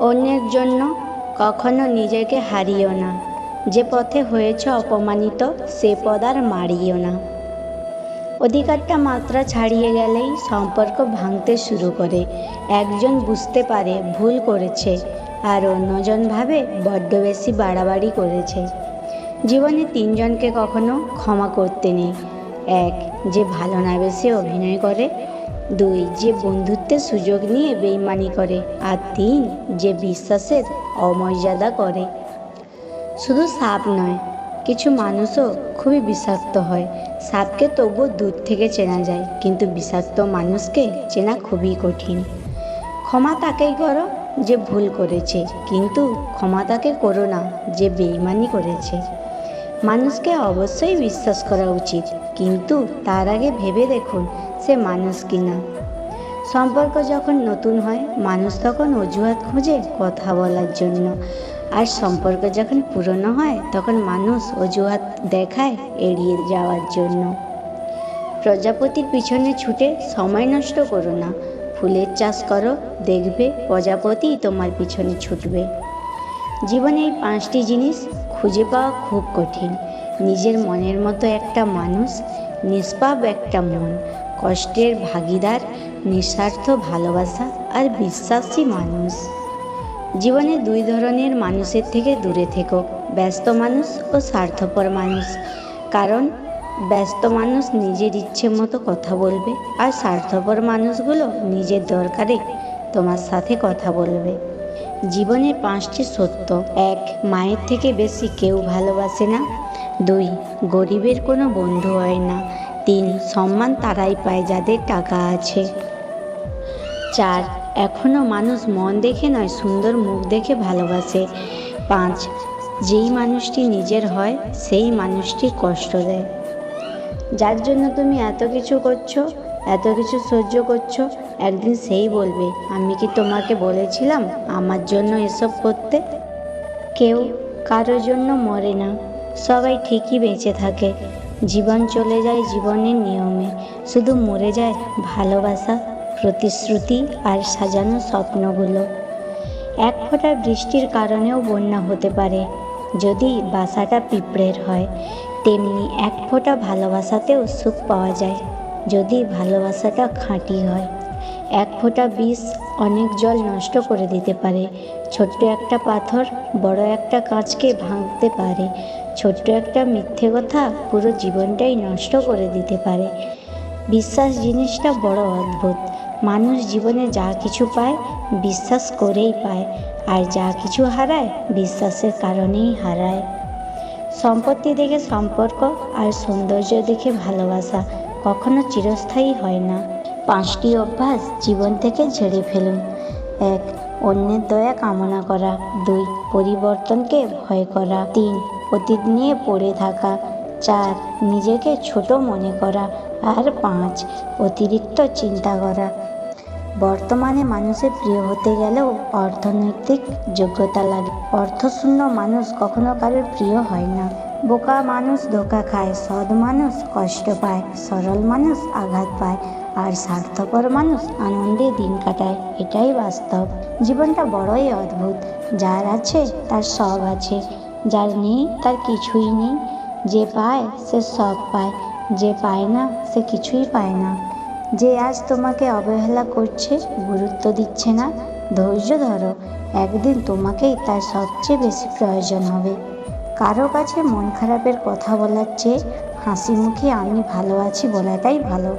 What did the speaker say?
অন্যের জন্য কখনো নিজেকে হারিও না। যে পথে হয়েছ অপমানিত সে পদ আর মারিও না। অধিকারটা মাত্রা ছাড়িয়ে গেলেই সম্পর্ক ভাঙতে শুরু করে। একজন বুঝতে পারে ভুল করেছে আর অন্যজন ভাবে বড্ড বেশি বাড়াবাড়ি করেছে। জীবনে তিনজনকে কখনো ক্ষমা করতে নেই। এক, যে ভালো না বেশি অভিনয় করে। দুই, যে বন্ধুত্বের সুযোগ নিয়ে বেইমানি করে। আর তিন, যে বিশ্বাসের অমর্যাদা করে। শুধু সাপ নয়, কিছু মানুষও খুবই বিষাক্ত হয়। সাপকে তবুও দূর থেকে চেনা যায়, কিন্তু বিষাক্ত মানুষকে চেনা খুবই কঠিন। ক্ষমা তাকেই করো যে ভুল করেছে, কিন্তু ক্ষমা তাকে করো না যে বেইমানি করেছে। মানুষকে অবশ্যই বিশ্বাস করা উচিত, কিন্তু তার আগে ভেবে দেখুন সে মানুষ কিনা। সম্পর্ক যখন নতুন হয় মানুষ তখন অজুহাত খোঁজে কথা বলার জন্য, আর সম্পর্ক যখন পুরনো হয় তখন মানুষ অজুহাত দেখায় এড়িয়ে যাওয়ার জন্য। প্রজাপতির পিছনে ছুটে সময় নষ্ট করো না। ফুলের চাষ করো, দেখবে প্রজাপতি তোমার পিছনে ছুটবে। জীবনে এই 5টি জিনিস খুঁজে পাওয়া খুব কঠিন। নিজের মনের মতো একটা মানুষ, নিষ্পাপ একটা মন, কষ্টের ভাগিদার, নিঃস্বার্থ ভালোবাসা আর বিশ্বাসী মানুষ। জীবনে 2 ধরনের মানুষের থেকে দূরে থেকো, ব্যস্ত মানুষ ও স্বার্থপর মানুষ। কারণ ব্যস্ত মানুষ নিজের ইচ্ছে মতো কথা বলবে, আর স্বার্থপর মানুষগুলো নিজের দরকারে তোমার সাথে কথা বলবে। জীবনের 5টি সত্য: 1, মায়ের থেকে বেশি কেউ ভালোবাসে না। 2, গরিবের কোনো বন্ধু হয় না। 3, সম্মান তারাই পায় যাদের টাকা আছে। 4, এখনও মানুষ মন দেখে নয় সুন্দর মুখ দেখে ভালোবাসে। 5, যেই মানুষটি নিজের হয় সেই মানুষটি কষ্ট দেয়। যার জন্য তুমি এত কিছু করছো, এত কিছু সহ্য করছো, একদিন সেই বলবে, আমি কি তোমাকে বলেছিলাম আমার জন্য এসব করতে? কেউ কারোর জন্য মরে না, সবাই ঠিকই বেঁচে থাকে। জীবন চলে যায় জীবনের নিয়মে, শুধু মরে যায় ভালোবাসা, প্রতিশ্রুতি আর সাজানো স্বপ্নগুলো। এক ফোঁটা বৃষ্টির কারণেও বন্যা হতে পারে যদি বাসাটা পিঁপড়ের হয়। তেমনি এক ফোঁটা ভালোবাসাতেও সুখ পাওয়া যায় যদি ভালোবাসাটা খাঁটি হয়। এক ফোঁটা বিষ অনেক জল নষ্ট করে দিতে পারে। ছোট্ট একটা পাথর বড় একটা কাঁচকে ভাঙতে পারে। ছোট্ট একটা মিথ্যে কথা পুরো জীবনটাই নষ্ট করে দিতে পারে। বিশ্বাস জিনিসটা বড় অদ্ভুত। মানুষ জীবনে যা কিছু পায় বিশ্বাস করেই পায়, আর যা কিছু হারায় বিশ্বাসের কারণেই হারায়। সম্পত্তি দেখে সম্পর্ক আর সৌন্দর্য দেখে ভালোবাসা কখনো চিরস্থায়ী হয় না। 5টি অভ্যাস জীবন থেকে ঝেড়ে ফেলুন। 1, অন্যের দয়া কামনা করা। 2, পরিবর্তনকে ভয় করা। 3, অতীত নিয়ে পড়ে থাকা। 4, নিজেকে ছোট মনে করা। আর 5, অতিরিক্ত চিন্তা করা। বর্তমানে মানুষের প্রিয় হতে গেলেও অর্থনৈতিক যোগ্যতা লাগে। অর্থশূন্য মানুষ কখনো কারোর প্রিয় হয় না। বোকা মানুষ ধোঁকা খায়, সৎ মানুষ কষ্ট পায়, সরল মানুষ আঘাত পায়, আর স্বার্থপর মানুষ আনন্দে দিন কাটায়। এটাই বাস্তব। জীবনটা বড়ই অদ্ভুত। যার আছে তার সব আছে, যার নেই তার কিছুই নেই। যে পায় সে সব পায়, যে পায় না সে কিছুই পায় না। যে আজ তোমাকে অবহেলা করছে, গুরুত্ব দিচ্ছে না, ধৈর্য ধরো, একদিন তোমাকেই তার সবচেয়ে বেশি প্রয়োজন হবে। কারো কাছে মন খারাপের কথা বলার চেয়ে হাসি মুখে আমি ভালো আছি বলাটাই ভালো।